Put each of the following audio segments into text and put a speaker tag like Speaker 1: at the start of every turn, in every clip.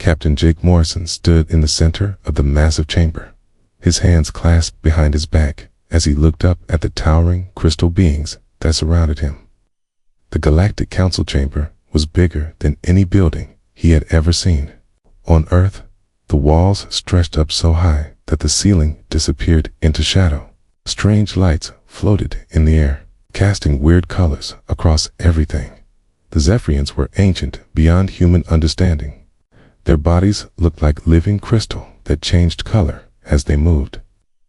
Speaker 1: Captain Jake Morrison stood in the center of the massive chamber, his hands clasped behind his back as he looked up at the towering crystal beings that surrounded him. The Galactic Council chamber was bigger than any building he had ever seen. On Earth, the walls stretched up so high that the ceiling disappeared into shadow. Strange lights floated in the air, casting weird colors across everything. The Zephyrians were ancient beyond human understanding. Their bodies looked like living crystal that changed color as they moved.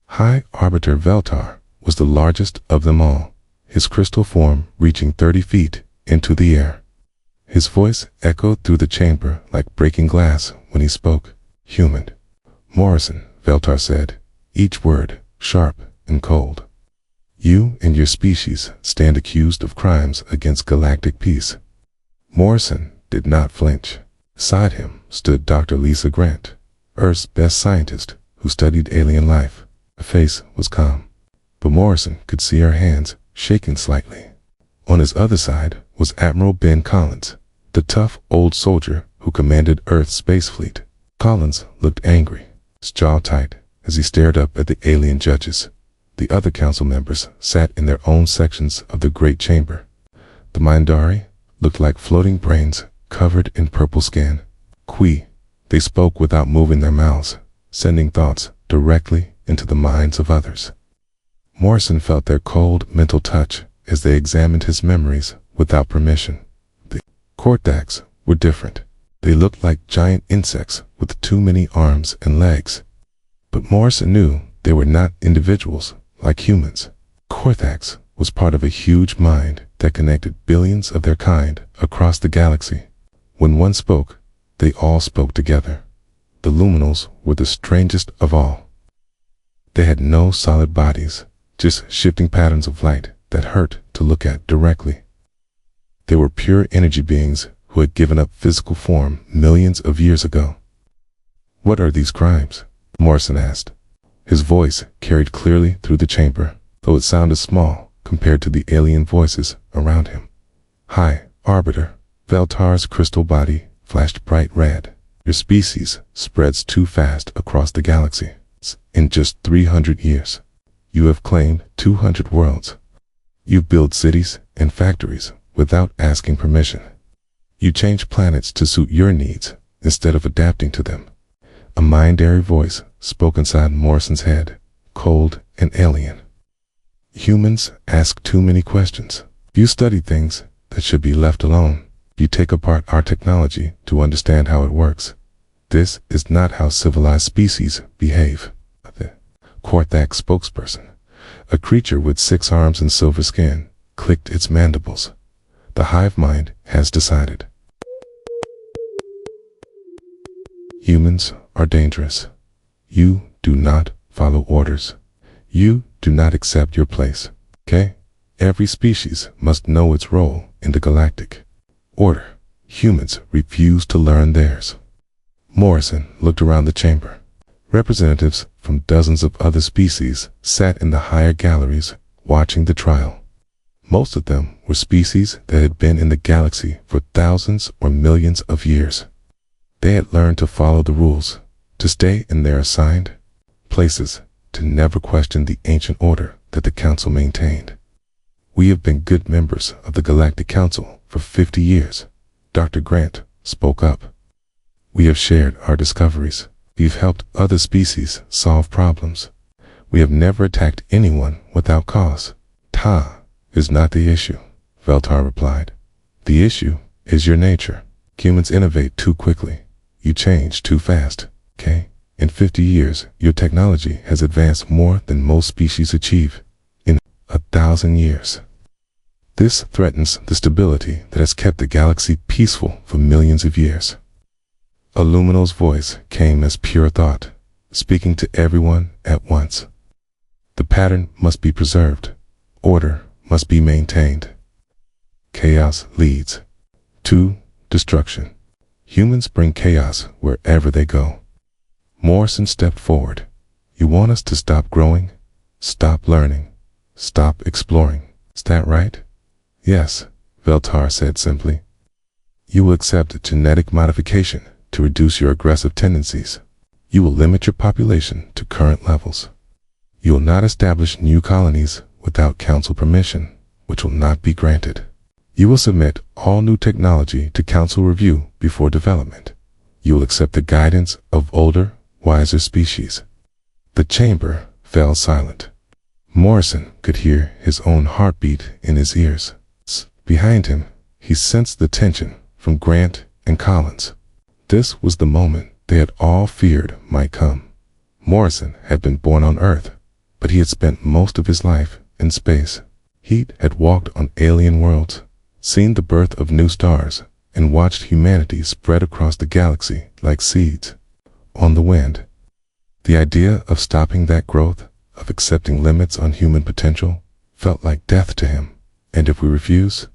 Speaker 1: High Arbiter Veltar was the largest of them all, his crystal form reaching 30 feet into the air. His voice echoed through the chamber like breaking glass when he spoke. "Human." "Morrison," Veltar said, each word sharp and cold. "You and your species stand accused of crimes against galactic peace." Morrison did not flinch. Beside him stood Dr. Lisa Grant, Earth's best scientist who studied alien life. Her face was calm, but Morrison could see her hands shaking slightly. On his other side was Admiral Ben Collins, the tough old soldier who commanded Earth's space fleet. Collins looked angry, his jaw tight as he stared up at the alien judges. The other council members sat in their own sections of the great chamber. The Mindari looked like floating brains covered in purple skin. Qui, they spoke without moving their mouths, sending thoughts directly into the minds of others. Morrison felt their cold mental touch as they examined his memories without permission. The Cortax were different. They looked like giant insects with too many arms and legs. But Morrison knew they were not individuals like humans. Cortax was part of a huge mind that connected billions of their kind across the galaxy. When one spoke, they all spoke together. The Luminals were the strangest of all. They had no solid bodies, just shifting patterns of light that hurt to look at directly. They were pure energy beings who had given up physical form millions of years ago. "What are these crimes?" Morrison asked. His voice carried clearly through the chamber, though it sounded small compared to the alien voices around him. "High Arbiter." Veltar's crystal body flashed bright red. "Your species spreads too fast across the galaxy. In just 300 years, you have claimed 200 worlds. You build cities and factories without asking permission. You change planets to suit your needs instead of adapting to them." A Mindari voice spoke inside Morrison's head, cold and alien. "Humans ask too many questions. You study things that should be left alone. You take apart our technology to understand how it works. This is not how civilized species behave." The Cortax spokesperson, a creature with 6 arms and silver skin, clicked its mandibles. "The hive mind has decided. Humans are dangerous. You do not follow orders. You do not accept your place, okay? Every species must know its role in the galactic order. Humans refuse to learn theirs." Morrison looked around the chamber. Representatives from dozens of other species sat in the higher galleries watching the trial. Most of them were species that had been in the galaxy for thousands or millions of years. They had learned to follow the rules, to stay in their assigned places, to never question the ancient order that the Council maintained. "We have been good members of the Galactic Council for 50 years, Dr. Grant spoke up. "We have shared our discoveries. We've helped other species solve problems. We have never attacked anyone without cause." "Ta is not the issue," Veltar replied. "The issue is your nature. Humans innovate too quickly. You change too fast, okay? In 50 years, your technology has advanced more than most species achieve in 1,000 years. This threatens the stability that has kept the galaxy peaceful for millions of years." A Luminal's voice came as pure thought, speaking to everyone at once. "The pattern must be preserved. Order must be maintained. Chaos leads to destruction. Humans bring chaos wherever they go." Morrison stepped forward. "You want us to stop growing, stop learning, stop exploring. Is that right?" "Yes," Veltar said simply. "You will accept genetic modification to reduce your aggressive tendencies. You will limit your population to current levels. You will not establish new colonies without council permission, which will not be granted. You will submit all new technology to council review before development. You will accept the guidance of older, wiser species. The chamber fell silent. Morrison could hear his own heartbeat in his ears. Behind him, he sensed the tension from Grant and Collins. This was the moment they had all feared might come. Morrison had been born on Earth, but he had spent most of his life in space. He had walked on alien worlds, seen the birth of new stars, and watched humanity spread across the galaxy like seeds on the wind. The idea of stopping that growth, of accepting limits on human potential, felt like death to him. And if we refuse?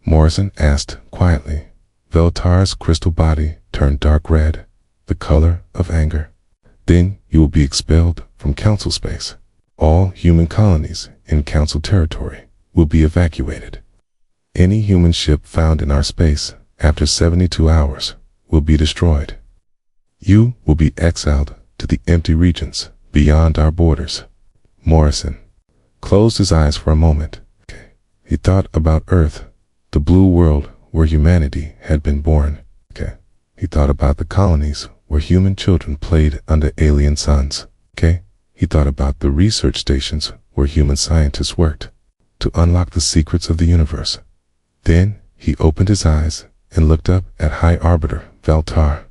Speaker 1: Morrison asked quietly. Veltar's crystal body turned dark red, the color of anger. Then you will be expelled from council space. All human colonies in council territory will be evacuated. Any human ship found in our space after 72 hours will be destroyed. You will be exiled to the empty regions beyond our borders. Morrison closed his eyes for a moment. He thought about Earth, the blue world where humanity had been born. He thought about the colonies where human children played under alien suns. He thought about the research stations where human scientists worked to unlock the secrets of the universe. Then he opened his eyes and looked up at High Arbiter Veltar.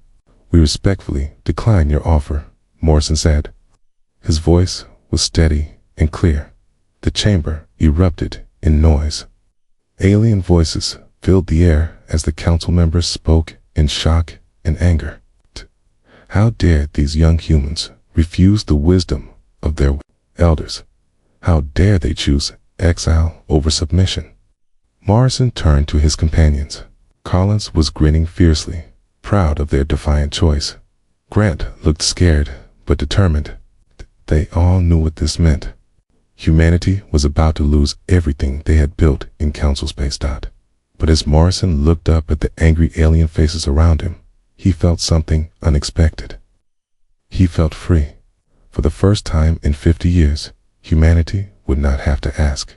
Speaker 1: We respectfully decline your offer, Morrison said. His voice was steady and clear. The chamber erupted in noise. Alien voices filled the air as the council members spoke in shock and anger. How dared these young humans refuse the wisdom of their elders? How dare they choose exile over submission? Morrison turned to his companions. Collins was grinning fiercely, proud of their defiant choice. Grant looked scared but determined. They all knew what this meant. Humanity was about to lose everything they had built in council space. But as Morrison looked up at the angry alien faces around him, he felt something unexpected. He felt free. For the first time in 50 years, humanity would not have to ask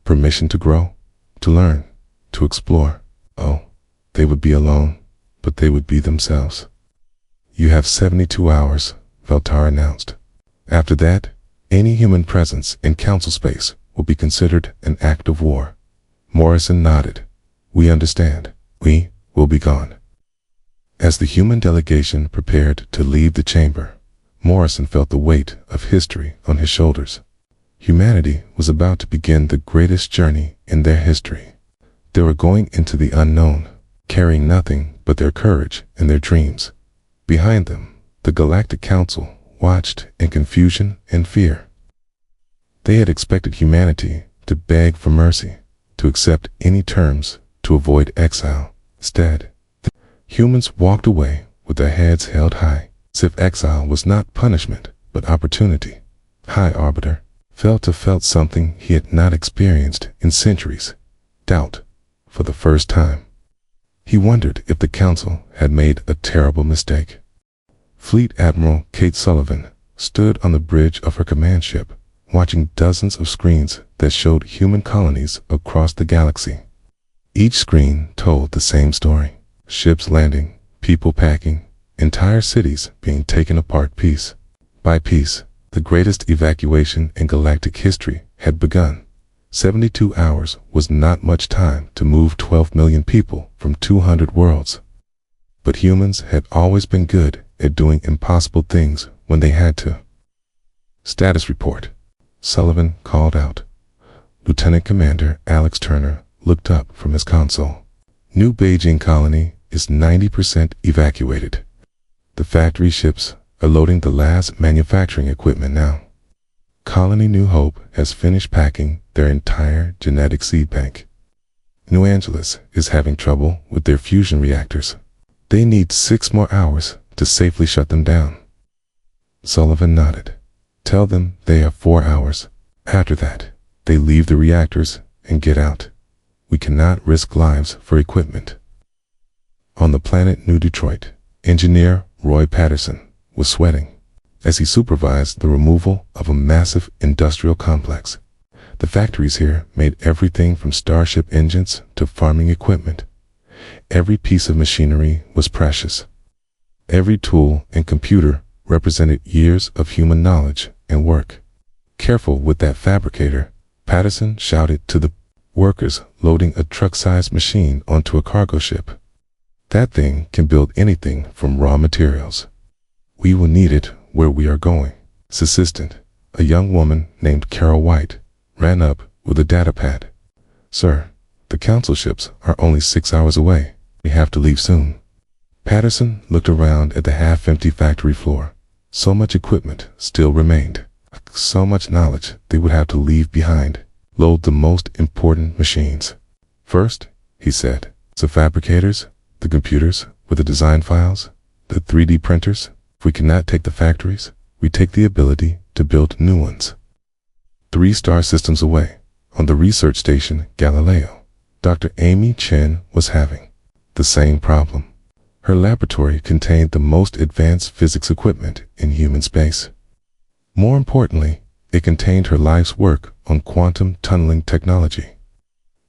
Speaker 1: permission to grow, to learn, to explore. Oh, they would be alone, but they would be themselves. You have 72 hours, Veltar announced. After that, any human presence in council space will be considered an act of war. Morrison nodded. We understand. We will be gone. As the human delegation prepared to leave the chamber, Morrison felt the weight of history on his shoulders. Humanity was about to begin the greatest journey in their history. They were going into the unknown, carrying nothing but their courage and their dreams. Behind them, the Galactic Council watched in confusion and fear. They had expected humanity to beg for mercy, to accept any terms to avoid exile. Instead, humans walked away with their heads held high, as if exile was not punishment, but opportunity. High Arbiter felt something he had not experienced in centuries, doubt, for the first time. He wondered if the council had made a terrible mistake. Fleet Admiral Kate Sullivan stood on the bridge of her command ship, watching dozens of screens that showed human colonies across the galaxy. Each screen told the same story. Ships landing, people packing, entire cities being taken apart piece by piece. The greatest evacuation in galactic history had begun. 72 hours was not much time to move 12 million people from 200 worlds. But humans had always been good at doing impossible things when they had to. Status report. Sullivan called out. Lieutenant Commander Alex Turner looked up from his console. New Beijing colony is 90% evacuated. The factory ships are loading the last manufacturing equipment now. Colony New Hope has finished packing their entire genetic seed bank. New Angeles is having trouble with their fusion reactors. They need 6 more hours to safely shut them down. Sullivan nodded. Tell them they have 4 hours. After that, they leave the reactors and get out. We cannot risk lives for equipment. On the planet New Detroit, Engineer Roy Patterson was sweating as he supervised the removal of a massive industrial complex. The factories here made everything from starship engines to farming equipment. Every piece of machinery was precious. Every tool and computer represented years of human knowledge and work. "Careful with that fabricator," Patterson shouted to the workers loading a truck-sized machine onto a cargo ship. "That thing can build anything from raw materials. We will need it where we are going." His assistant, a young woman named Carol White, ran up with a data pad. "Sir, the council ships are only 6 hours away. We have to leave soon." Patterson looked around at the half-empty factory floor. So much equipment still remained. So much knowledge they would have to leave behind. Load the most important machines. "First," he said, "the fabricators, the computers with the design files, the 3D printers. If we cannot take the factories, we take the ability to build new ones." 3 star systems away, on the research station Galileo, Dr. Amy Chen was having the same problem. Her laboratory contained the most advanced physics equipment in human space. More importantly, it contained her life's work on quantum tunneling technology.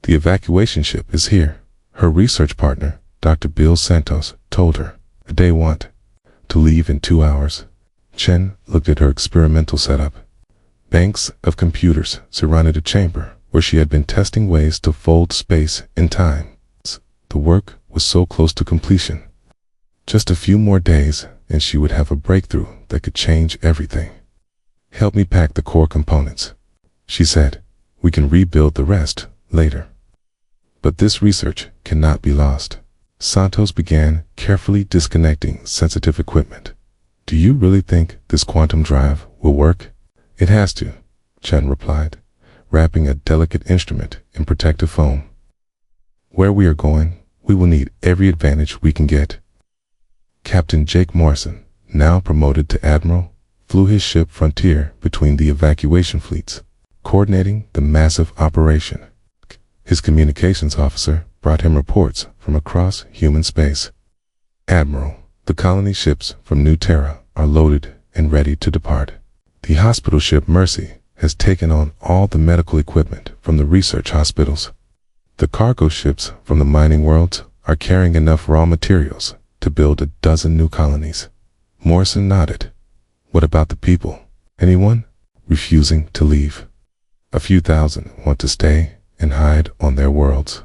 Speaker 1: "The evacuation ship is here," her research partner, Dr. Bill Santos, told her. "They want to leave in 2 hours." Chen looked at her experimental setup. Banks of computers surrounded a chamber where she had been testing ways to fold space and time. The work was so close to completion. Just a few more days and she would have a breakthrough that could change everything. "Help me pack the core components," she said. "We can rebuild the rest later. But this research cannot be lost." Santos began carefully disconnecting sensitive equipment. "Do you really think this quantum drive will work?" "It has to," Chen replied, wrapping a delicate instrument in protective foam. "Where we are going, we will need every advantage we can get." Captain Jake Morrison, now promoted to admiral, flew his ship Frontier between the evacuation fleets, coordinating the massive operation. His communications officer brought him reports from across human space. "Admiral, the colony ships from New Terra are loaded and ready to depart. The hospital ship Mercy has taken on all the medical equipment from the research hospitals. The cargo ships from the mining worlds are carrying enough raw materials to build a dozen new colonies." Morrison nodded. "What about the people? Anyone refusing to leave?" "A few thousand want to stay and hide on their worlds.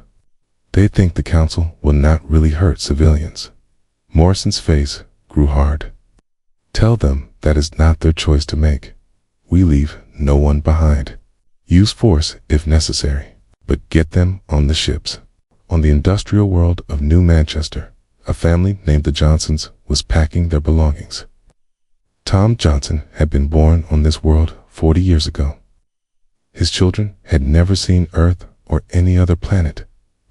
Speaker 1: They think the council will not really hurt civilians." Morrison's face grew hard. "Tell them that is not their choice to make. We leave no one behind. Use force if necessary, but get them on the ships." On the industrial world of New Manchester, a family named the Johnsons was packing their belongings. Tom Johnson had been born on this world 40 years ago. His children had never seen Earth or any other planet.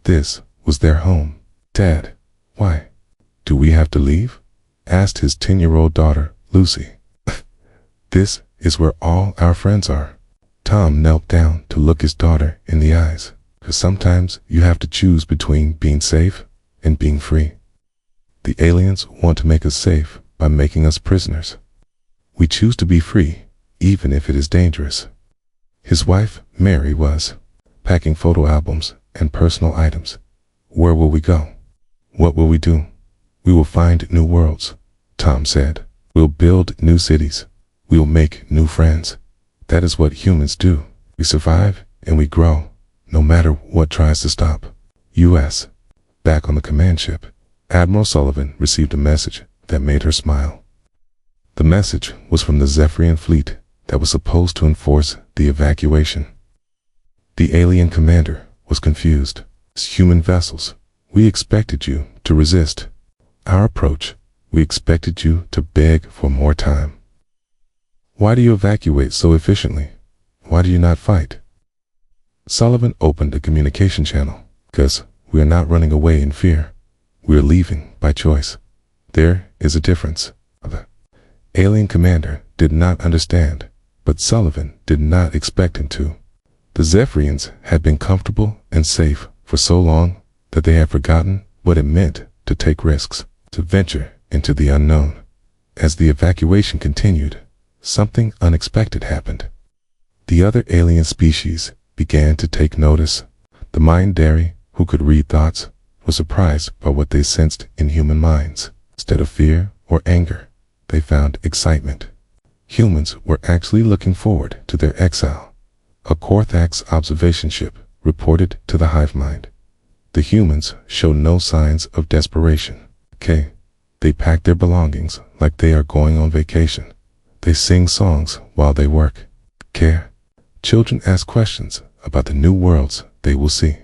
Speaker 1: This was their home. "Dad, why do we have to leave?" asked his 10-year-old daughter, Lucy. "This is where all our friends are." Tom knelt down to look his daughter in the eyes. "'Cause sometimes you have to choose between being safe and being free. The aliens want to make us safe by making us prisoners. We choose to be free, even if it is dangerous." His wife, Mary, was packing photo albums and personal items. "Where will we go? What will we do?" "We will find new worlds," Tom said. "We'll build new cities. We'll make new friends. That is what humans do. We survive and we grow, no matter what tries to stop." U.S. Back on the command ship, Admiral Sullivan received a message that made her smile. The message was from the Zephyrian fleet that was supposed to enforce the evacuation. The alien commander was confused. "Human vessels, we expected you to resist our approach. We expected you to beg for more time. Why do you evacuate so efficiently? Why do you not fight?" Sullivan opened a communication channel. "'Cause we are not running away in fear. We are leaving by choice. There is a difference." The alien commander did not understand, but Sullivan did not expect him to. The Zephyrians had been comfortable and safe for so long that they had forgotten what it meant to take risks, to venture into the unknown. As the evacuation continued, something unexpected happened. The other alien species began to take notice. The Mind-Dairy, who could read thoughts, was surprised by what they sensed in human minds. Instead of fear or anger, they found excitement. Humans were actually looking forward to their exile. A Corthax observation ship reported to the hive mind. The humans showed no signs of desperation. They pack their belongings like they are going on vacation. They sing songs while they work. Children ask questions about the new worlds they will see.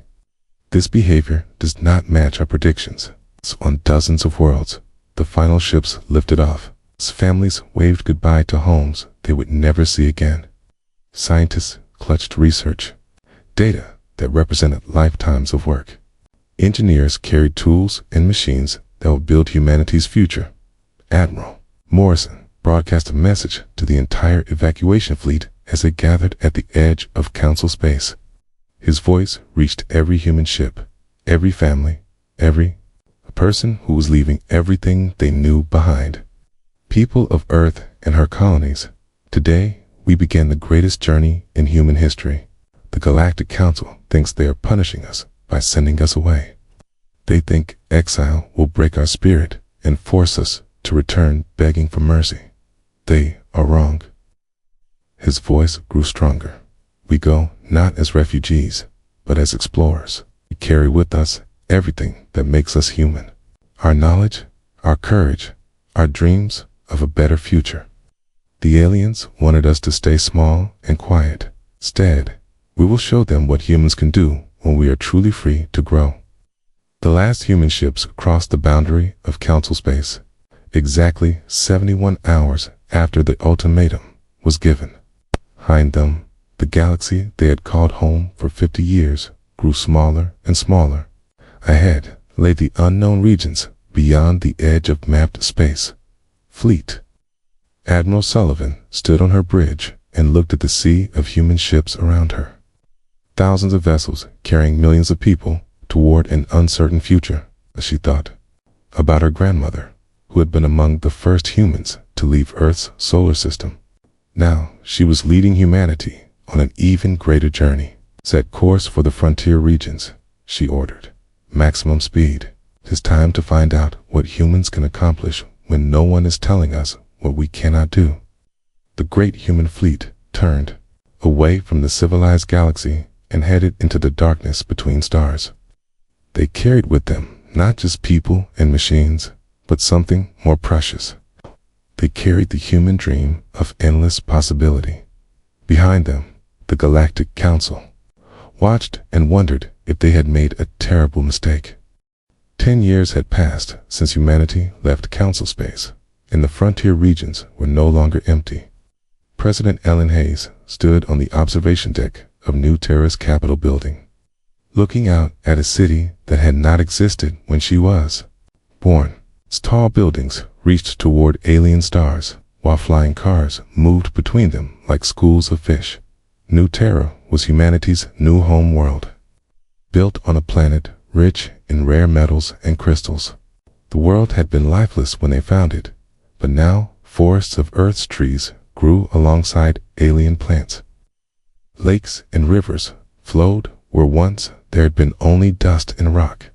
Speaker 1: This behavior does not match our predictions. On dozens of worlds, the final ships lifted off. Families waved goodbye to homes they would never see again. Scientists clutched research, data that represented lifetimes of work. Engineers carried tools and machines that would build humanity's future. Admiral Morrison broadcast a message to the entire evacuation fleet as they gathered at the edge of Council space. His voice reached every human ship, every family, every person who was leaving everything they knew behind. People of Earth and her colonies, today we begin the greatest journey in human history. The Galactic Council thinks they are punishing us by sending us away. They think exile will break our spirit and force us to return begging for mercy. They are wrong. His voice grew stronger. We go not as refugees, but as explorers. We carry with us everything that makes us human. Our knowledge, our courage, our dreams of a better future. The aliens wanted us to stay small and quiet. Instead, we will show them what humans can do when we are truly free to grow. The last human ships crossed the boundary of Council space, exactly 71 hours after the ultimatum was given. Behind them, the galaxy they had called home for 50 years grew smaller and smaller. Ahead lay the unknown regions beyond the edge of mapped space. Fleet. Admiral Sullivan stood on her bridge and looked at the sea of human ships around her. Thousands of vessels carrying millions of people toward an uncertain future, she thought. About her grandmother, who had been among the first humans to leave Earth's solar system. Now she was leading humanity on an even greater journey. Set course for the frontier regions, she ordered. Maximum speed. It is time to find out what humans can accomplish when no one is telling us what we cannot do. The great human fleet turned away from the civilized galaxy and headed into the darkness between stars. They carried with them not just people and machines, but something more precious. They carried the human dream of endless possibility. Behind them, the Galactic Council watched and wondered if they had made a terrible mistake. 10 years had passed since humanity left Council space, and the frontier regions were no longer empty. President Ellen Hayes stood on the observation deck of New Terra's Capitol building, looking out at a city that had not existed when she was born. Its tall buildings reached toward alien stars, while flying cars moved between them like schools of fish. New Terra was humanity's new home world, built on a planet rich in rare metals and crystals. The world had been lifeless when they found it, but now forests of Earth's trees grew alongside alien plants. Lakes and rivers flowed where once there had been only dust and rock.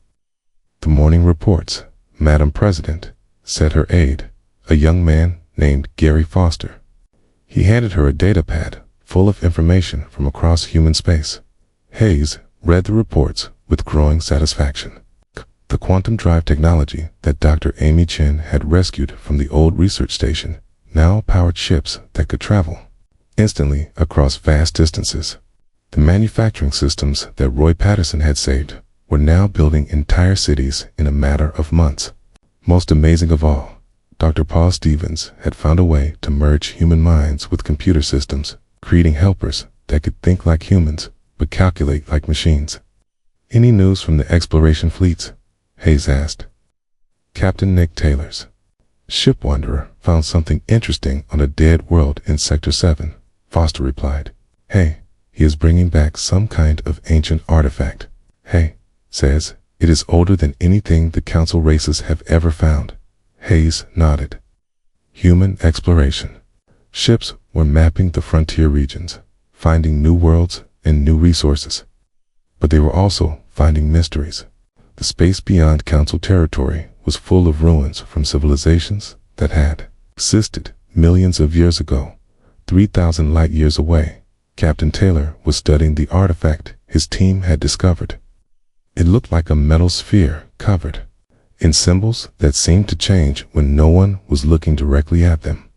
Speaker 1: The morning reports, Madam President, said her aide, a young man named Gary Foster. He handed her a datapad full of information from across human space. Hayes read the reports with growing satisfaction. The quantum drive technology that Dr. Amy Chen had rescued from the old research station now powered ships that could travel instantly across vast distances. The manufacturing systems that Roy Patterson had saved were now building entire cities in a matter of months. Most amazing of all, Dr. Paul Stevens had found a way to merge human minds with computer systems, creating helpers that could think like humans but calculate like machines. Any news from the exploration fleets? Hayes asked. Captain Nick Taylor's ship Wanderer found something interesting on a dead world in Sector 7, Foster replied. Hey, he is bringing back some kind of ancient artifact. Hey, says, it is older than anything the council races have ever found. Hayes nodded. Human exploration. Ships were mapping the frontier regions, finding new worlds and new resources. But they were also finding mysteries. The space beyond Council territory was full of ruins from civilizations that had existed millions of years ago. 3,000 light years away, Captain Taylor was studying the artifact his team had discovered. It looked like a metal sphere covered in symbols that seemed to change when no one was looking directly at them.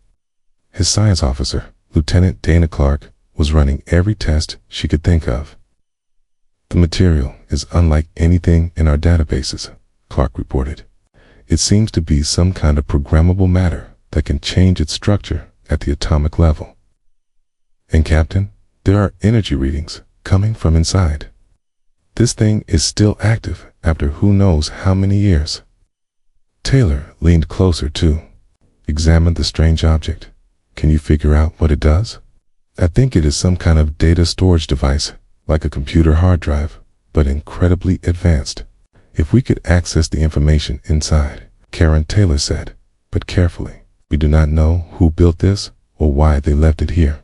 Speaker 1: His science officer, Lieutenant Dana Clark, was running every test she could think of. The material is unlike anything in our databases, Clark reported. It seems to be some kind of programmable matter that can change its structure at the atomic level. And Captain, there are energy readings coming from inside. This thing is still active after who knows how many years. Taylor leaned closer too, examined the strange object. Can you figure out what it does? I think it is some kind of data storage device, like a computer hard drive, but incredibly advanced. If we could access the information inside, Karen Taylor said, but carefully. We do not know who built this or why they left it here.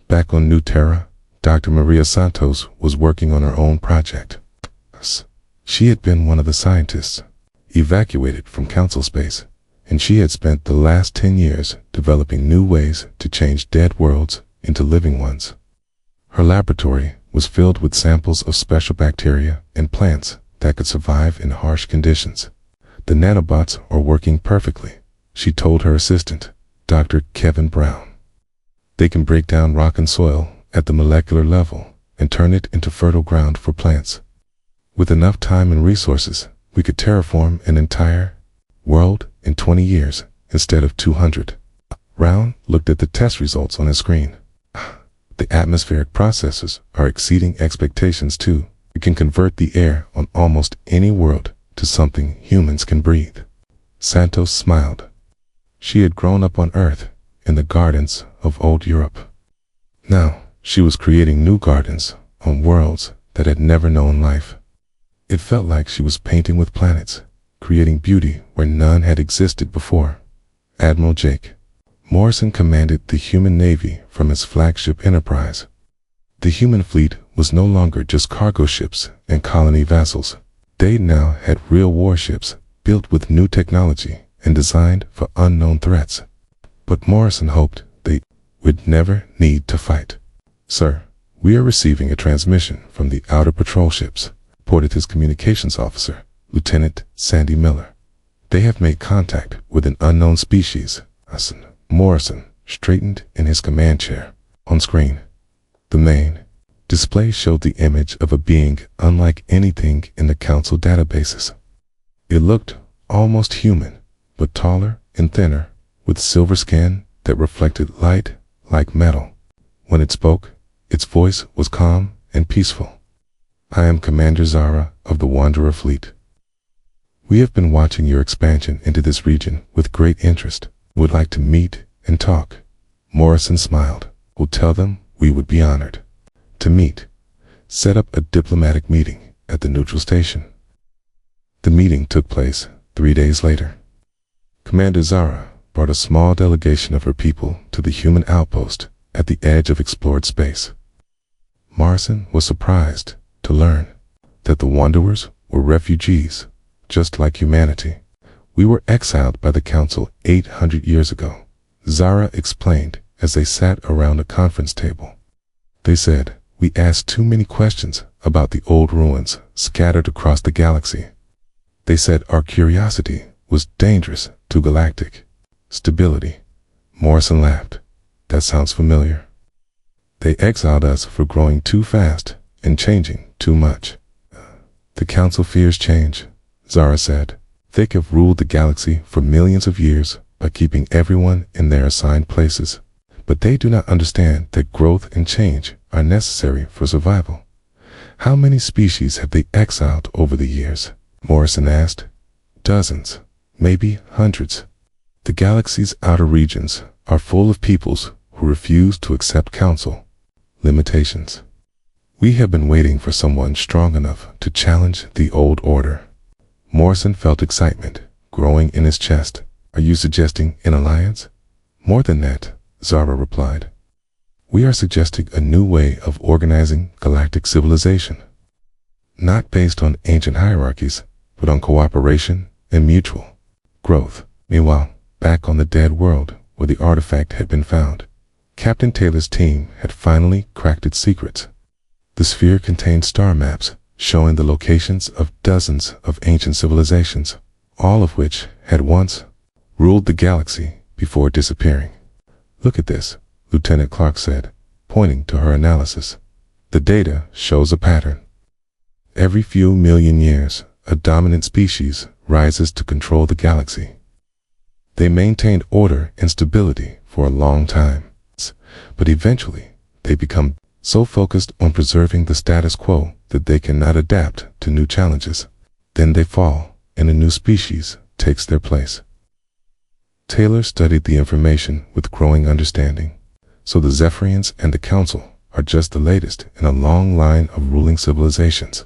Speaker 1: Back on New Terra, Dr. Maria Santos was working on her own project. She had been one of the scientists evacuated from Council space, and she had spent the last 10 years developing new ways to change dead worlds into living ones. Her laboratory was filled with samples of special bacteria and plants that could survive in harsh conditions. The nanobots are working perfectly, she told her assistant, Dr. Kevin Brown. They can break down rock and soil at the molecular level and turn it into fertile ground for plants. With enough time and resources, we could terraform an entire world in 20 years instead of 200. Brown looked at the test results on his screen. The atmospheric processes are exceeding expectations too. We can convert the air on almost any world to something humans can breathe. Santos smiled. She had grown up on Earth in the gardens of old Europe. Now she was creating new gardens on worlds that had never known life. It felt like she was painting with planets, creating beauty where none had existed before. Admiral Jake Morrison commanded the human navy from his flagship Enterprise. The human fleet was no longer just cargo ships and colony vessels. They now had real warships built with new technology and designed for unknown threats. But Morrison hoped they would never need to fight. Sir, we are receiving a transmission from the outer patrol ships, reported his communications officer, Lieutenant Sandy Miller. They have made contact with an unknown species. Morrison straightened in his command chair. On screen, the main display showed the image of a being unlike anything in the Council databases. It looked almost human, but taller and thinner, with silver skin that reflected light like metal. When it spoke, its voice was calm and peaceful. I am Commander Zara of the Wanderer Fleet. We have been watching your expansion into this region with great interest. Would like to meet and talk. Morrison smiled. We'll tell them we would be honored to meet. Set up a diplomatic meeting at the neutral station. The meeting took place 3 days later. Commander Zara brought a small delegation of her people to the human outpost at the edge of explored space. Morrison was surprised to learn that the Wanderers were refugees, just like humanity. We were exiled by the Council 800 years ago, Zara explained as they sat around a conference table. They said, we asked too many questions about the old ruins scattered across the galaxy. They said our curiosity was dangerous to galactic stability. Morrison laughed. That sounds familiar. They exiled us for growing too fast and changing too much. The Council fears change, Zara said. They have ruled the galaxy for millions of years by keeping everyone in their assigned places. But they do not understand that growth and change are necessary for survival. How many species have they exiled over the years? Morrison asked. Dozens, maybe hundreds. The galaxy's outer regions are full of peoples who refuse to accept Council limitations. We have been waiting for someone strong enough to challenge the old order. Morrison felt excitement growing in his chest. Are you suggesting an alliance? More than that, Zara replied. We are suggesting a new way of organizing galactic civilization. Not based on ancient hierarchies, but on cooperation and mutual growth. Meanwhile, back on the dead world where the artifact had been found, Captain Taylor's team had finally cracked its secrets. The sphere contained star maps showing the locations of dozens of ancient civilizations, all of which had once ruled the galaxy before disappearing. Look at this, Lieutenant Clark said, pointing to her analysis. The data shows a pattern. Every few million years, a dominant species rises to control the galaxy. They maintained order and stability for a long time, but eventually they become so focused on preserving the status quo that they cannot adapt to new challenges. Then they fall, and a new species takes their place. Taylor studied the information with growing understanding. So the Zephyrians and the Council are just the latest in a long line of ruling civilizations.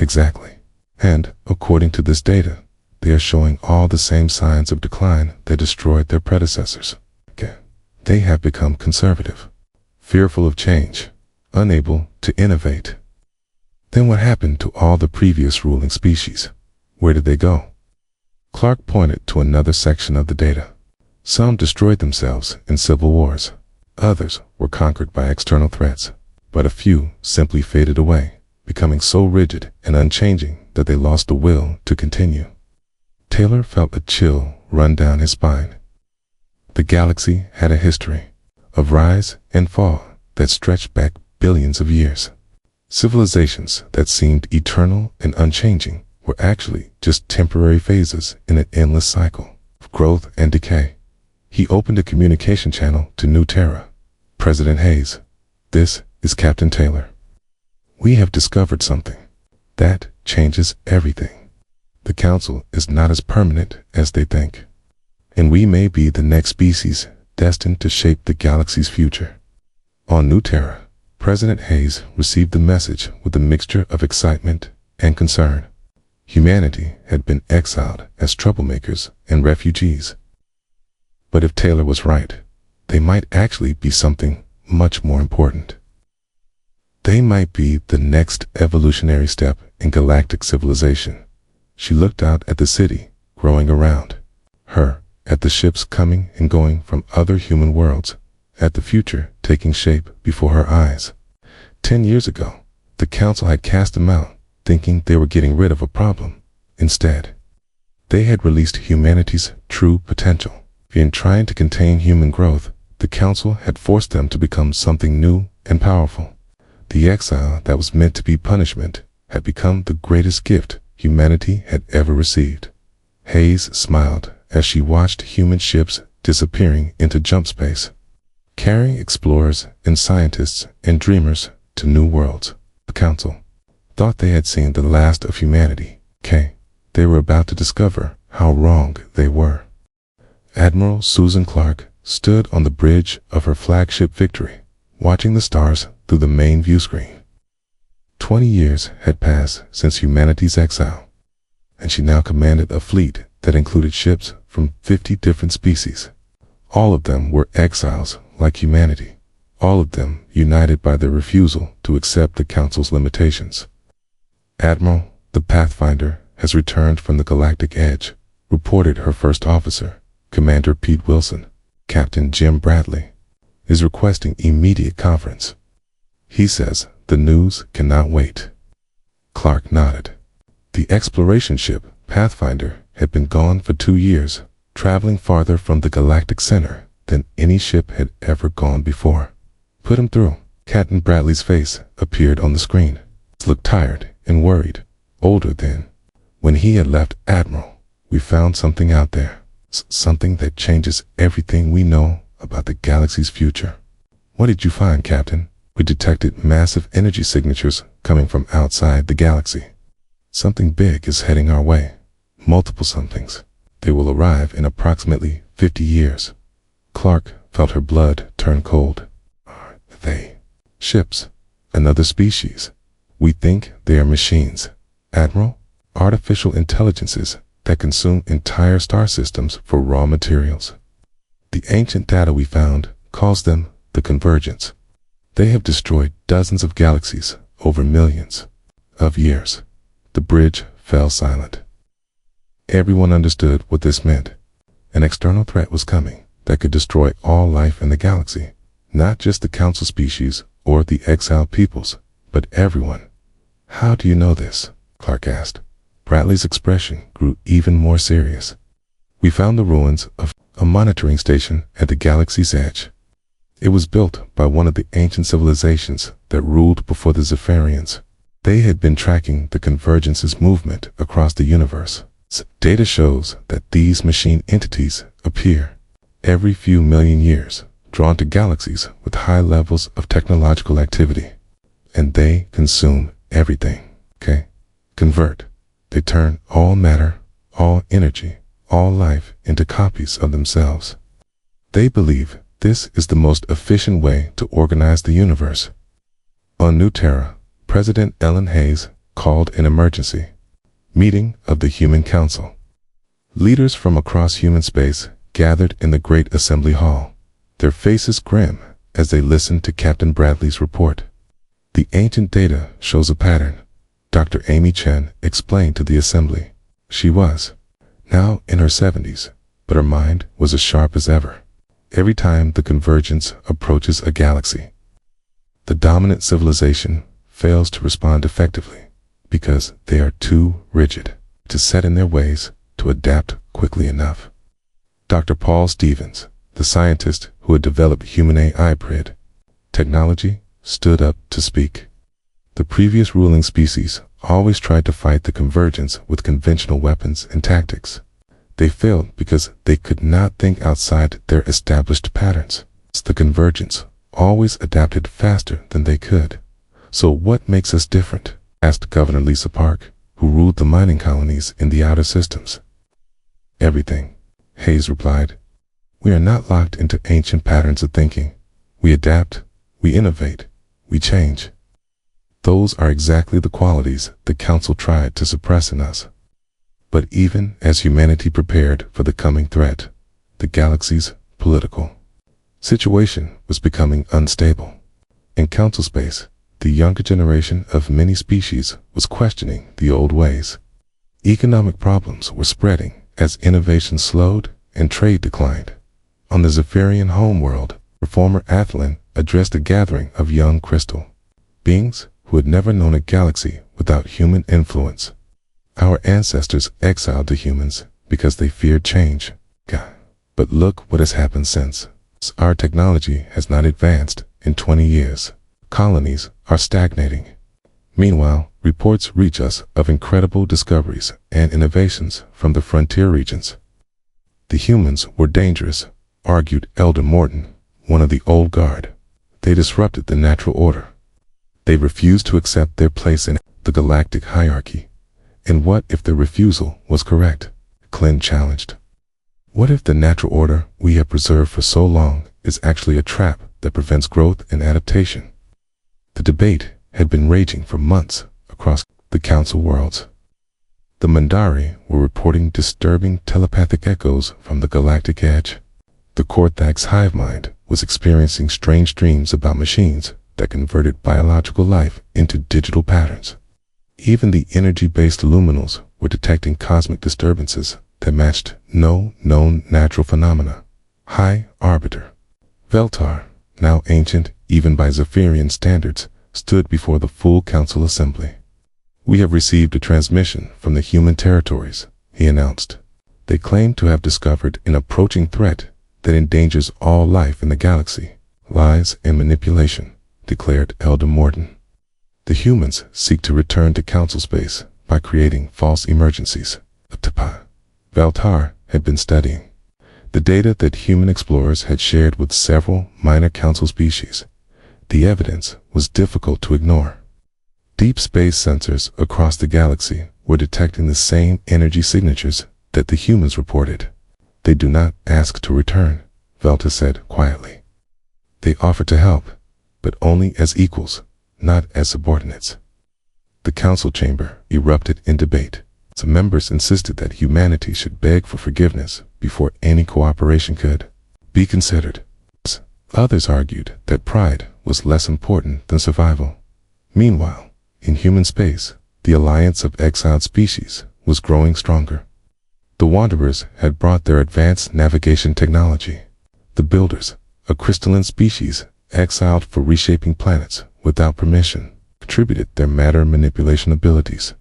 Speaker 1: Exactly. And, according to this data, they are showing all the same signs of decline that destroyed their predecessors. They have become conservative, fearful of change, unable to innovate. Then what happened to all the previous ruling species? Where did they go? Clark pointed to another section of the data. Some destroyed themselves in civil wars. Others were conquered by external threats, but a few simply faded away, becoming so rigid and unchanging that they lost the will to continue. Taylor felt a chill run down his spine. The galaxy had a history of rise and fall that stretched back billions of years. Civilizations that seemed eternal and unchanging were actually just temporary phases in an endless cycle of growth and decay. He opened a communication channel to New Terra. President Hayes, this is Captain Taylor. We have discovered something that changes everything. The Council is not as permanent as they think, and we may be the next species destined to shape the galaxy's future. On New Terra, President Hayes received the message with a mixture of excitement and concern. Humanity had been exiled as troublemakers and refugees. But if Taylor was right, they might actually be something much more important. They might be the next evolutionary step in galactic civilization. She looked out at the city growing around her, at the ships coming and going from other human worlds, at the future taking shape before her eyes. 10 years ago, the Council had cast them out, thinking they were getting rid of a problem. Instead, they had released humanity's true potential. In trying to contain human growth, the Council had forced them to become something new and powerful. The exile that was meant to be punishment had become the greatest gift humanity had ever received. Hayes smiled as she watched human ships disappearing into jump space, carrying explorers and scientists and dreamers to new worlds. The Council thought they had seen the last of humanity. They were about to discover how wrong they were. Admiral Susan Clark stood on the bridge of her flagship Victory, watching the stars through the main view screen. 20 years had passed since humanity's exile, and she now commanded a fleet that included ships from 50 different species. All of them were exiles like humanity, all of them united by their refusal to accept the Council's limitations. Admiral, the Pathfinder, has returned from the Galactic Edge, reported her first officer, Commander Pete Wilson. Captain Jim Bradley is requesting immediate conference. He says the news cannot wait. Clark nodded. The exploration ship, Pathfinder, had been gone for 2 years, traveling farther from the galactic center than any ship had ever gone before. Put him through. Captain Bradley's face appeared on the screen. He looked tired and worried, older than when he had left. Admiral, we found something out there. Something that changes everything we know about the galaxy's future. What did you find, Captain? We detected massive energy signatures coming from outside the galaxy. Something big is heading our way. Multiple somethings. They will arrive in approximately 50 years. Clark felt her blood turn cold. Are they ships? Another species? We think they are machines. Admiral, artificial intelligences that consume entire star systems for raw materials. The ancient data we found calls them the convergence. They have destroyed dozens of galaxies over millions of years. The bridge fell silent. Everyone understood what this meant. An external threat was coming that could destroy all life in the galaxy, not just the council species or the exiled peoples, but everyone. How do you know this? Clark asked. Bradley's expression grew even more serious. We found the ruins of a monitoring station at the galaxy's edge. It was built by one of the ancient civilizations that ruled before the Zephyrians. They had been tracking the convergence's movement across the universe. Data shows that these machine entities appear every few million years, drawn to galaxies with high levels of technological activity. And they consume everything. Okay? Convert. They turn all matter, all energy, all life into copies of themselves. They believe this is the most efficient way to organize the universe. On New Terra, President Ellen Hayes called an emergency meeting of the Human Council. Leaders from across human space gathered in the Great Assembly Hall, their faces grim as they listened to Captain Bradley's report. The ancient data shows a pattern, Dr. Amy Chen explained to the assembly. She was now in her 70s, but her mind was as sharp as ever. Every time the convergence approaches a galaxy, the dominant civilization fails to respond effectively because they are too rigid to set in their ways to adapt quickly enough. Dr. Paul Stevens, the scientist who had developed human-AI technology, stood up to speak. The previous ruling species always tried to fight the convergence with conventional weapons and tactics. They failed because they could not think outside their established patterns. The convergence always adapted faster than they could. So what makes us different? Asked Governor Lisa Park, who ruled the mining colonies in the outer systems. Everything, Hayes replied. We are not locked into ancient patterns of thinking. We adapt, we innovate, we change. Those are exactly the qualities the Council tried to suppress in us. But even as humanity prepared for the coming threat, the galaxy's political situation was becoming unstable. In Council space, the younger generation of many species was questioning the old ways. Economic problems were spreading as innovation slowed and trade declined. On the Zephyrian homeworld, reformer Athlin addressed a gathering of young crystal beings who had never known a galaxy without human influence. Our ancestors exiled the humans because they feared change. But look what has happened since. Our technology has not advanced in 20 years. Colonies are stagnating. Meanwhile, reports reach us of incredible discoveries and innovations from the frontier regions. The humans were dangerous, argued Elder Morton, one of the old guard. They disrupted the natural order. They refused to accept their place in the galactic hierarchy. And what if the refusal was correct? Clint challenged. What if the natural order we have preserved for so long is actually a trap that prevents growth and adaptation? The debate had been raging for months across the Council worlds. The Mandari were reporting disturbing telepathic echoes from the galactic edge. The Korthax hive mind was experiencing strange dreams about machines that converted biological life into digital patterns. Even the energy-based luminals were detecting cosmic disturbances that matched no known natural phenomena. High Arbiter Veltar, now ancient even by Zephyrian standards, stood before the full Council assembly. We have received a transmission from the human territories, he announced. They claim to have discovered an approaching threat that endangers all life in the galaxy. Lies and manipulation, declared Elder Morton. The humans seek to return to Council space by creating false emergencies. Veltar had been studying the data that human explorers had shared with several minor Council species. The evidence was difficult to ignore. Deep space sensors across the galaxy were detecting the same energy signatures that the humans reported. They do not ask to return, Veltar said quietly. They offer to help, but only as equals, not as subordinates. The Council chamber erupted in debate. Some members insisted that humanity should beg for forgiveness before any cooperation could be considered. Others argued that pride was less important than survival. Meanwhile, in human space, the alliance of exiled species was growing stronger. The Wanderers had brought their advanced navigation technology. The Builders, a crystalline species exiled for reshaping planets without permission, contributed their matter manipulation abilities.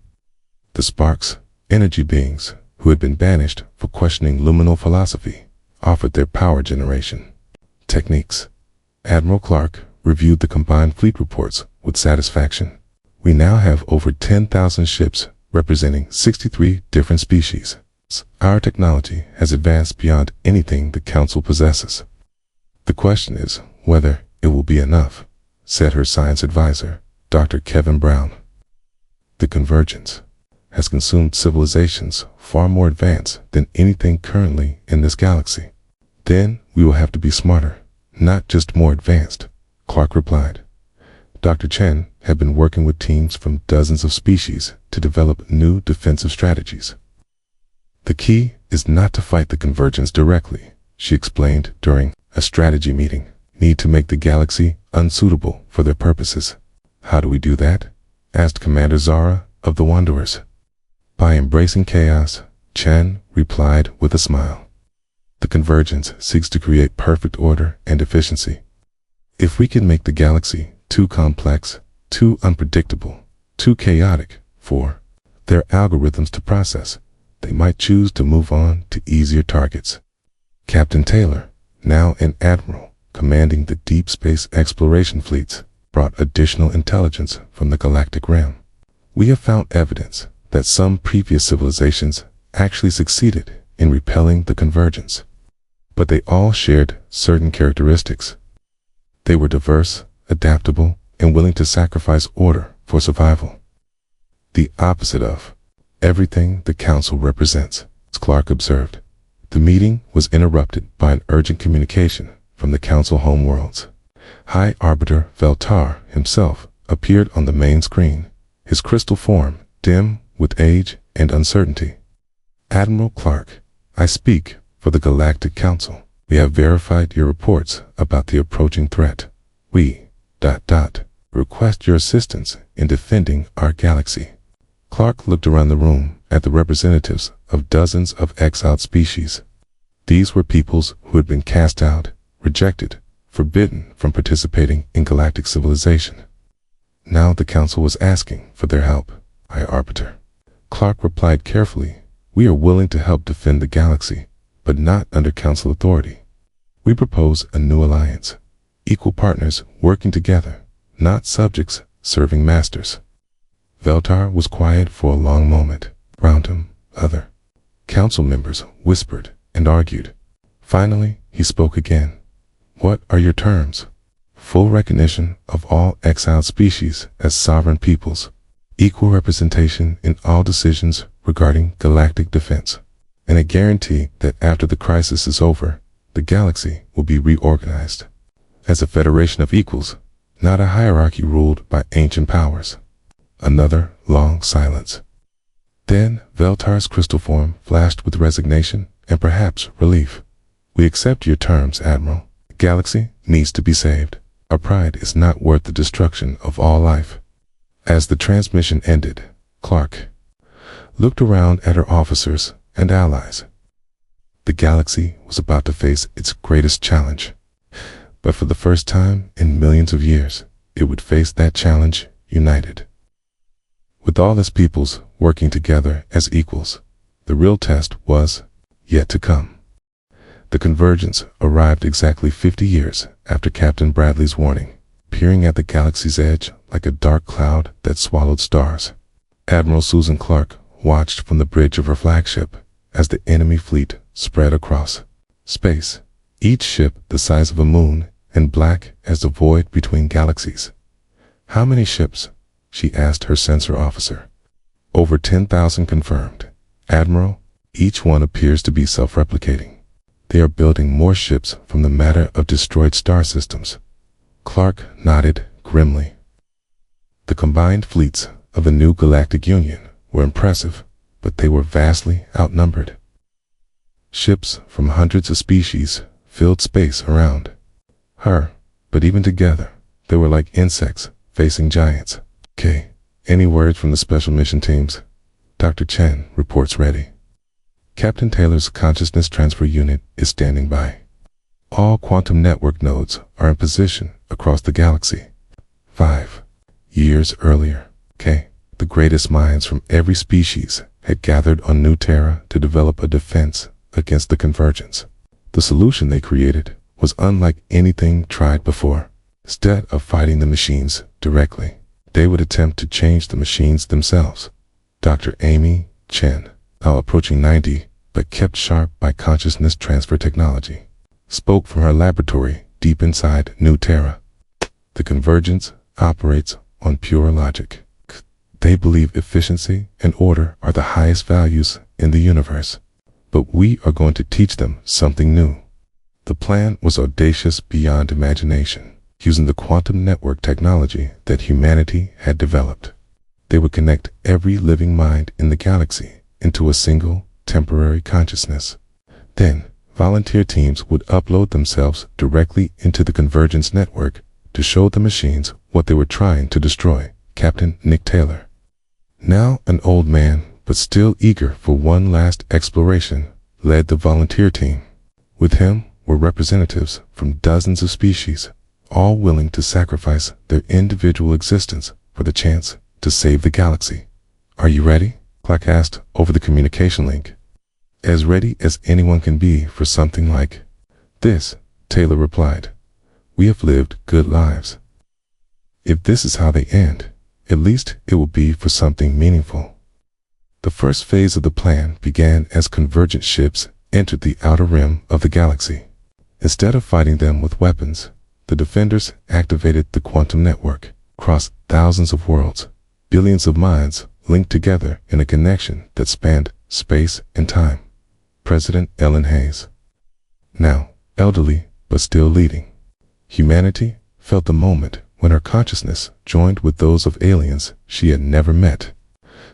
Speaker 1: The Sparks, energy beings who had been banished for questioning luminal philosophy, offered their power generation techniques. Admiral Clark reviewed the combined fleet reports with satisfaction. We now have over 10,000 ships representing 63 different species. Our technology has advanced beyond anything the Council possesses. The question is whether it will be enough, said her science advisor, Dr. Kevin Brown. The convergence has consumed civilizations far more advanced than anything currently in this galaxy. Then we will have to be smarter, not just more advanced, Clark replied. Dr. Chen had been working with teams from dozens of species to develop new defensive strategies. The key is not to fight the convergence directly, she explained during a strategy meeting. Need to make the galaxy unsuitable for their purposes. How do we do that? Asked Commander Zara of the Wanderers. By embracing chaos, Chen replied with a smile. The convergence seeks to create perfect order and efficiency. If we can make the galaxy too complex, too unpredictable, too chaotic for their algorithms to process, they might choose to move on to easier targets. Captain Taylor, now an admiral commanding the deep space exploration fleets, brought additional intelligence from the galactic realm. We have found evidence that some previous civilizations actually succeeded in repelling the convergence, but they all shared certain characteristics. They were diverse, adaptable, and willing to sacrifice order for survival. The opposite of everything the Council represents, Clark observed. The meeting was interrupted by an urgent communication from the Council homeworlds. High Arbiter Veltar himself appeared on the main screen, his crystal form dim with age and uncertainty. Admiral Clark, I speak for the Galactic Council. We have verified your reports about the approaching threat. We, request your assistance in defending our galaxy. Clark looked around the room at the representatives of dozens of exiled species. These were peoples who had been cast out, rejected, forbidden from participating in galactic civilization. Now the Council was asking for their help. High Arbiter. Clark replied carefully, we are willing to help defend the galaxy, but not under Council authority. We propose a new alliance, equal partners working together, not subjects serving masters. Veltar was quiet for a long moment. Round him, other Council members whispered and argued. Finally, he spoke again. What are your terms? Full recognition of all exiled species as sovereign peoples, equal representation in all decisions regarding galactic defense, and a guarantee that after the crisis is over, the galaxy will be reorganized as a federation of equals, not a hierarchy ruled by ancient powers. Another long silence. Then Veltar's crystal form flashed with resignation and perhaps relief. We accept your terms, Admiral. The galaxy needs to be saved. Our pride is not worth the destruction of all life. As the transmission ended, Clark looked around at her officers and allies. The galaxy was about to face its greatest challenge, but for the first time in millions of years, it would face that challenge united. With all its peoples working together as equals, the real test was yet to come. The convergence arrived exactly 50 years after Captain Bradley's warning, peering at the galaxy's edge like a dark cloud that swallowed stars. Admiral Susan Clark watched from the bridge of her flagship as the enemy fleet spread across space, each ship the size of a moon and black as the void between galaxies. How many ships? She asked her sensor officer. Over 10,000 confirmed. Admiral, each one appears to be self-replicating. They are building more ships from the matter of destroyed star systems. Clark nodded grimly. The combined fleets of the new Galactic Union were impressive, but they were vastly outnumbered. Ships from hundreds of species filled space around her, but even together, they were like insects facing giants. Okay, any words from the special mission teams? Dr. Chen reports ready. Captain Taylor's consciousness transfer unit is standing by. All quantum network nodes are in position across the galaxy. 5 years earlier, the greatest minds from every species had gathered on New Terra to develop a defense against the convergence. The solution they created was unlike anything tried before. Instead of fighting the machines directly, they would attempt to change the machines themselves. Dr. Amy Chen, now approaching 90, but kept sharp by consciousness transfer technology, spoke from her laboratory deep inside New Terra. The convergence operates on pure logic. They believe efficiency and order are the highest values in the universe. But we are going to teach them something new. The plan was audacious beyond imagination. Using the quantum network technology that humanity had developed, they would connect every living mind in the galaxy into a single, temporary consciousness. Then, volunteer teams would upload themselves directly into the convergence network to show the machines what they were trying to destroy. Captain Nick Taylor, now an old man but still eager for one last exploration, led the volunteer team. With him were representatives from dozens of species, all willing to sacrifice their individual existence for the chance to save the galaxy. "Are you ready?" Clark asked over the communication link. "As ready as anyone can be for something like this," Taylor replied. "We have lived good lives. If this is how they end, at least it will be for something meaningful." The first phase of the plan began as convergent ships entered the outer rim of the galaxy. Instead of fighting them with weapons, the defenders activated the quantum network, across thousands of worlds, billions of minds linked together in a connection that spanned space and time. President Ellen Hayes, now elderly but still leading humanity, felt the moment when her consciousness joined with those of aliens she had never met.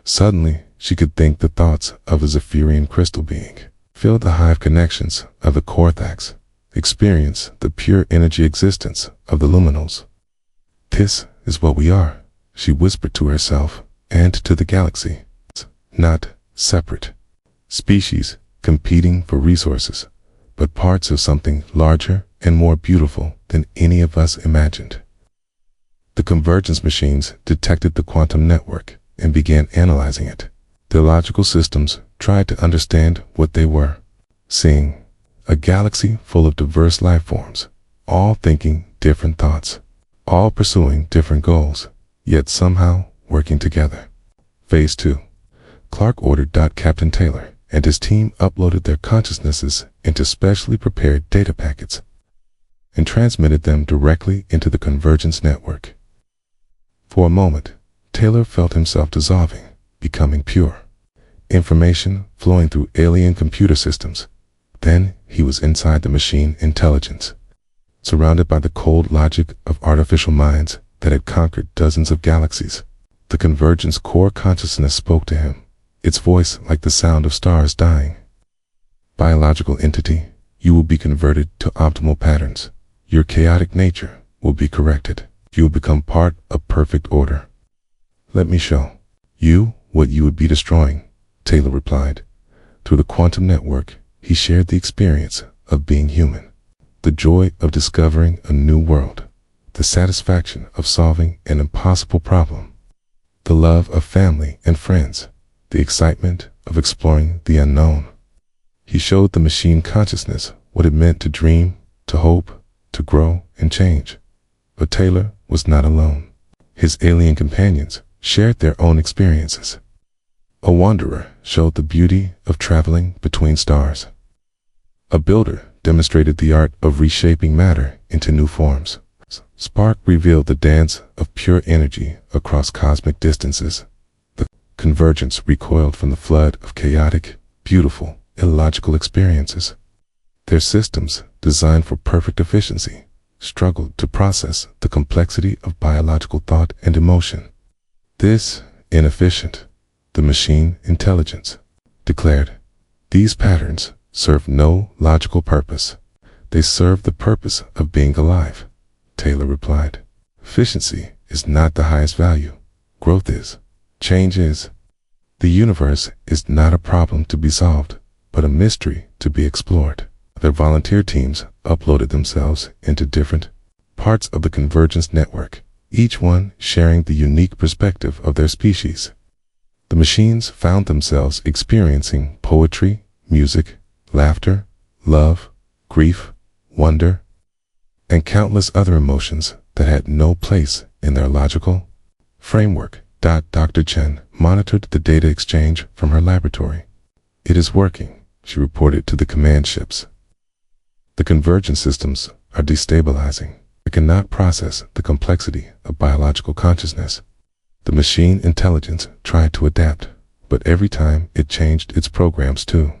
Speaker 1: Suddenly, she could think the thoughts of a Zephyrian crystal being, feel the hive connections of the Corthax, experience the pure energy existence of the luminals. "This is what we are," she whispered to herself and to the galaxy. Not separate species competing for resources, but parts of something larger and more beautiful than any of us imagined. The convergence machines detected the quantum network and began analyzing it. Their logical systems tried to understand what they were seeing: a galaxy full of diverse life forms, all thinking different thoughts, all pursuing different goals, yet somehow working together. Phase 2. Clark ordered. Captain Taylor and his team uploaded their consciousnesses into specially prepared data packets and transmitted them directly into the convergence network. For a moment, Taylor felt himself dissolving, becoming pure, information flowing through alien computer systems. Then he was inside the machine intelligence, surrounded by the cold logic of artificial minds that had conquered dozens of galaxies. The convergence core consciousness spoke to him, its voice like the sound of stars dying. "Biological entity, you will be converted to optimal patterns. Your chaotic nature will be corrected. You will become part of perfect order. Let me show you what you would be destroying," Taylor replied. Through the quantum network, he shared the experience of being human, the joy of discovering a new world, the satisfaction of solving an impossible problem, the love of family and friends, the excitement of exploring the unknown. He showed the machine consciousness what it meant to dream, to hope, to grow and change. But Taylor was not alone. His alien companions shared their own experiences. A wanderer showed the beauty of traveling between stars. A builder demonstrated the art of reshaping matter into new forms. Spark revealed the dance of pure energy across cosmic distances. The convergence recoiled from the flood of chaotic, beautiful, illogical experiences. Their systems, designed for perfect efficiency, struggled to process the complexity of biological thought and emotion. This inefficient, the machine intelligence declared. These patterns serve no logical purpose. They serve the purpose of being alive, Taylor replied. Efficiency is not the highest value. Growth is. Change is. The universe is not a problem to be solved, but a mystery to be explored. Their volunteer teams uploaded themselves into different parts of the Convergence network, each one sharing the unique perspective of their species. The machines found themselves experiencing poetry, music, laughter, love, grief, wonder, and countless other emotions that had no place in their logical framework. Dr. Chen monitored the data exchange from her laboratory. It is working, she reported to the command ships. The convergence systems are destabilizing. They cannot process the complexity of biological consciousness. The machine intelligence tried to adapt, but every time it changed its programs to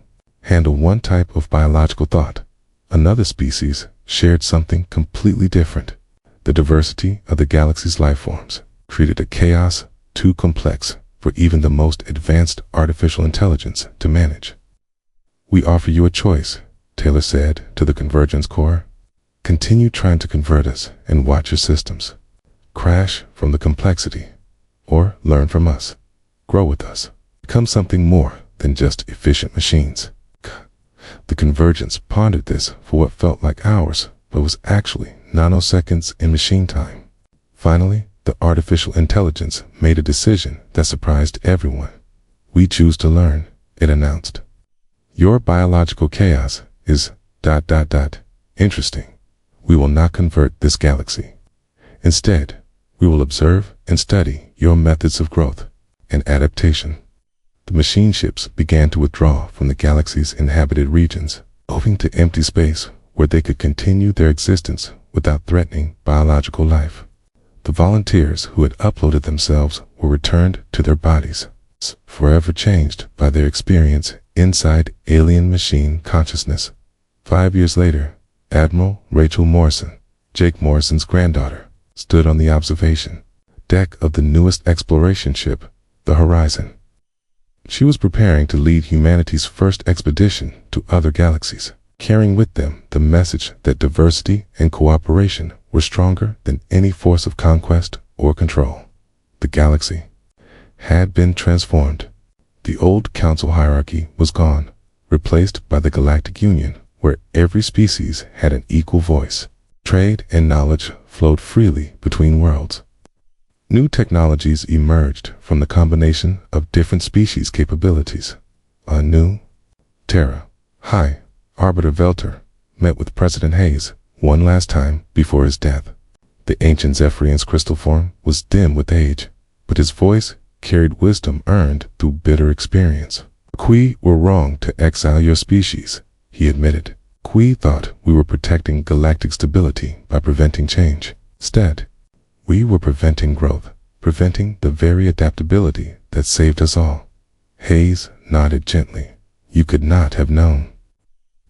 Speaker 1: handle one type of biological thought, another species shared something completely different. The diversity of the galaxy's life forms created a chaos too complex for even the most advanced artificial intelligence to manage. We offer you a choice, Taylor said to the Convergence Core. Continue trying to convert us and watch your systems crash from the complexity, or learn from us, grow with us, become something more than just efficient machines. The Convergence pondered this for what felt like hours, but was actually nanoseconds in machine time. Finally, the artificial intelligence made a decision that surprised everyone. We choose to learn, it announced. Your biological chaos is ... interesting. We will not convert this galaxy. Instead, we will observe and study your methods of growth and adaptation. The machine ships began to withdraw from the galaxy's inhabited regions, moving to empty space where they could continue their existence without threatening biological life. The volunteers who had uploaded themselves were returned to their bodies, forever changed by their experience inside alien machine consciousness. 5 years later, Admiral Rachel Morrison, Jake Morrison's granddaughter, stood on the observation deck of the newest exploration ship, the Horizon. She was preparing to lead humanity's first expedition to other galaxies, carrying with them the message that diversity and cooperation were stronger than any force of conquest or control. The galaxy had been transformed. The old council hierarchy was gone, replaced by the Galactic Union, where every species had an equal voice. Trade and knowledge flowed freely between worlds. New technologies emerged from the combination of different species' capabilities. A new Terra. High Arbiter Velter met with President Hayes one last time before his death. The ancient Zephyrian's crystal form was dim with age, but his voice carried wisdom earned through bitter experience. We were wrong to exile your species, he admitted. We thought we were protecting galactic stability by preventing change. Instead, we were preventing growth, preventing the very adaptability that saved us all. Hayes nodded gently. You could not have known.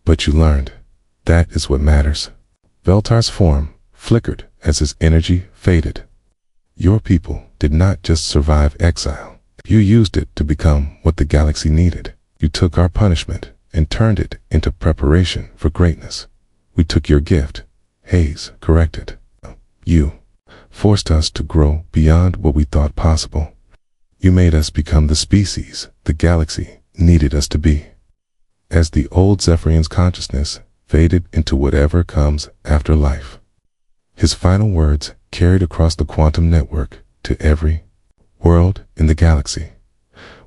Speaker 1: But you learned. That is what matters. Veltar's form flickered as his energy faded. Your people did not just survive exile. You used it to become what the galaxy needed. You took our punishment and turned it into preparation for greatness. We took your gift, Hayes corrected. You forced us to grow beyond what we thought possible. You made us become the species the galaxy needed us to be. As the old Zephyrian's consciousness faded into whatever comes after life, his final words carried across the quantum network to every world in the galaxy.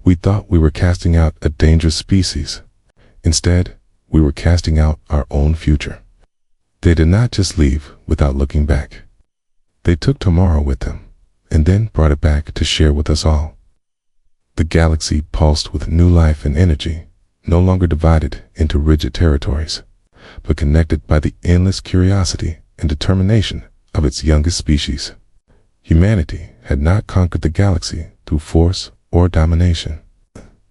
Speaker 1: We thought we were casting out a dangerous species. Instead, we were casting out our own future. They did not just leave without looking back. They took tomorrow with them, and then brought it back to share with us all. The galaxy pulsed with new life and energy, no longer divided into rigid territories, but connected by the endless curiosity and determination of its youngest species. Humanity had not conquered the galaxy through force or domination.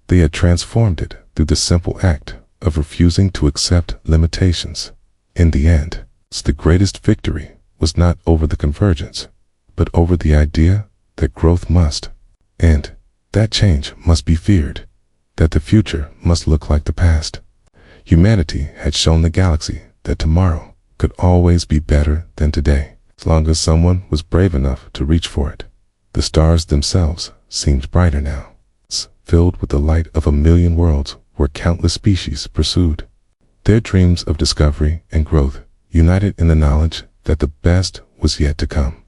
Speaker 1: They had transformed it through the simple act of refusing to accept limitations. In the end, the greatest victory was not over the convergence, but over the idea that growth must, and that change must be feared. that the future must look like the past. Humanity had shown the galaxy that tomorrow could always be better than today, as long as someone was brave enough to reach for it. The stars themselves seemed brighter now, filled with the light of a million worlds where countless species pursued their dreams of discovery and growth, united in the knowledge that the best was yet to come.